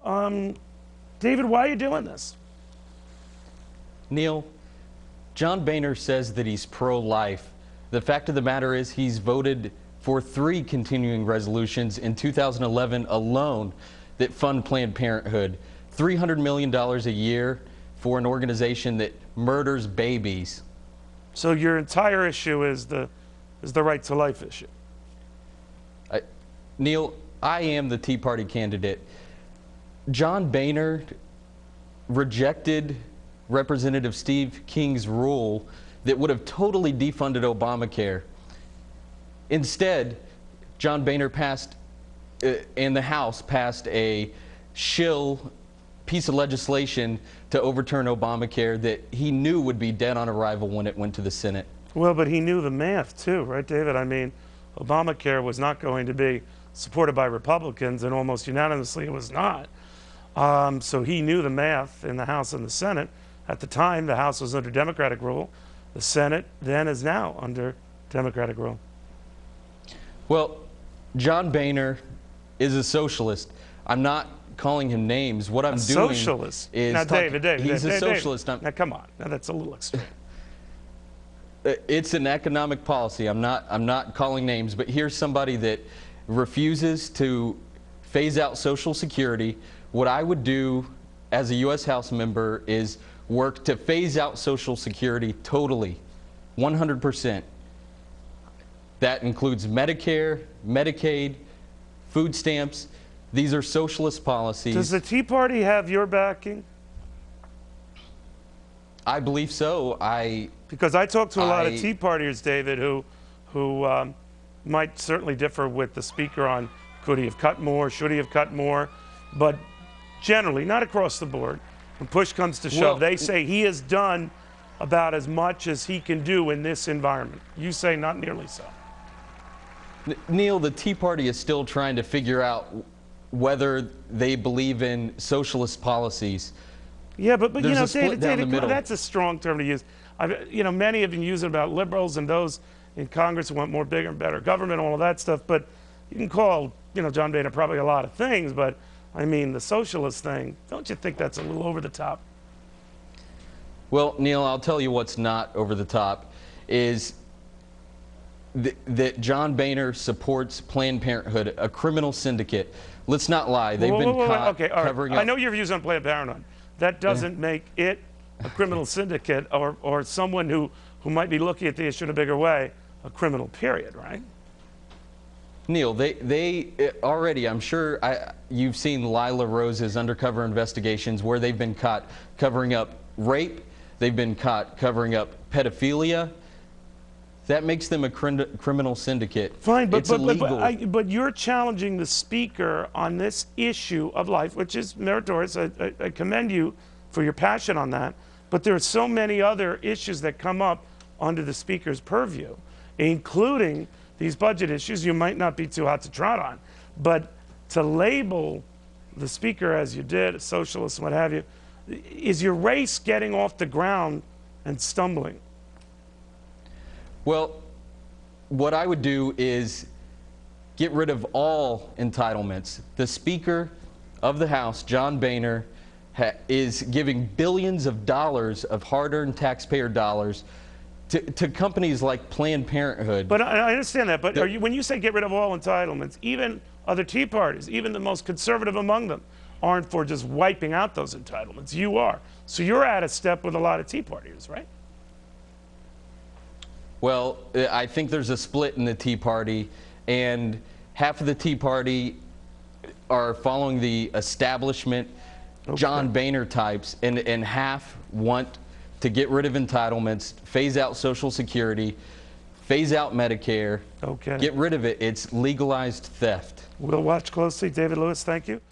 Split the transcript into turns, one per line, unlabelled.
David, why are you doing this?
Neil, John Boehner says that he's pro-life. The fact of the matter is he's voted for 3 continuing resolutions in 2011 alone that fund Planned Parenthood. $300 million a year for an organization that murders babies.
So your entire issue is the right to life issue.
Neil, I am the Tea Party candidate. John Boehner rejected Representative Steve King's rule that would have totally defunded Obamacare. Instead, John Boehner passed, and the House passed a shill piece of legislation to overturn Obamacare that he knew would be dead on arrival when it went to the Senate.
Well, but he knew the math too, right, David? I mean, Obamacare was not going to be supported by Republicans, and almost unanimously it was not. So he knew the math in the House and the Senate. At the time, the House was under Democratic rule. The Senate then is now under Democratic rule.
Well, John Boehner is a socialist. I'm not calling him names. What I'm doing
socialist
is
now, David,
he's a socialist.
Now, come on. Now, that's a little extreme.
It's an economic policy. I'm not calling names, but here's somebody that refuses to phase out Social Security. What I would do as a U.S. House member is work to phase out Social Security totally, 100%. That includes Medicare, Medicaid, food stamps. These are socialist policies.
Does the Tea Party have your backing?
I believe so.
Because I talked to a lot of Tea Partiers, David, who might certainly differ with the Speaker on could he have cut more, should he have cut more, but generally, not across the board, when push comes to shove, they say he has done about as much as he can do in this environment. You say not nearly so.
Neil, the Tea Party is still trying to figure out whether they believe in socialist policies.
Yeah, but you know, David,
middle.
That's a strong term to use. You know, many have been using about liberals and those in Congress who want more, bigger, and better government, all of that stuff. But you can call, you know, John Boehner probably a lot of things, but I mean, the socialist thing, don't you think that's a little over the top?
Well, Neil, I'll tell you what's not over the top is that John Boehner supports Planned Parenthood, a criminal syndicate. Let's not lie. They've been caught covering up.
I know your views on Planned Parenthood. That doesn't make it a criminal syndicate or someone who might be looking at the issue in a bigger way, a criminal period, right?
Neil, they already, I'm sure you've seen Lila Rose's undercover investigations where they've been caught covering up rape, they've been caught covering up pedophilia. That makes them a criminal syndicate.
Fine,
it's illegal.
But you're challenging the Speaker on this issue of life, which is meritorious. I commend you for your passion on that. But there are so many other issues that come up under the Speaker's purview, including these budget issues you might not be too hot to trot on. But to label the Speaker as you did, a socialist, what have you, is your race getting off the ground and stumbling?
Well, what I would do is get rid of all entitlements. The Speaker of the House, John Boehner, is giving billions of dollars of hard-earned taxpayer dollars to companies like Planned Parenthood.
But I understand that. But when you say get rid of all entitlements, even other Tea Parties, even the most conservative among them, aren't for just wiping out those entitlements. You are. So you're out of step with a lot of Tea Partiers, right?
Well, I think there's a split in the Tea Party, and half of the Tea Party are following the establishment John Boehner types, and half want to get rid of entitlements, phase out Social Security, phase out Medicare, get rid of it. It's legalized theft.
We'll watch closely. David Lewis, thank you.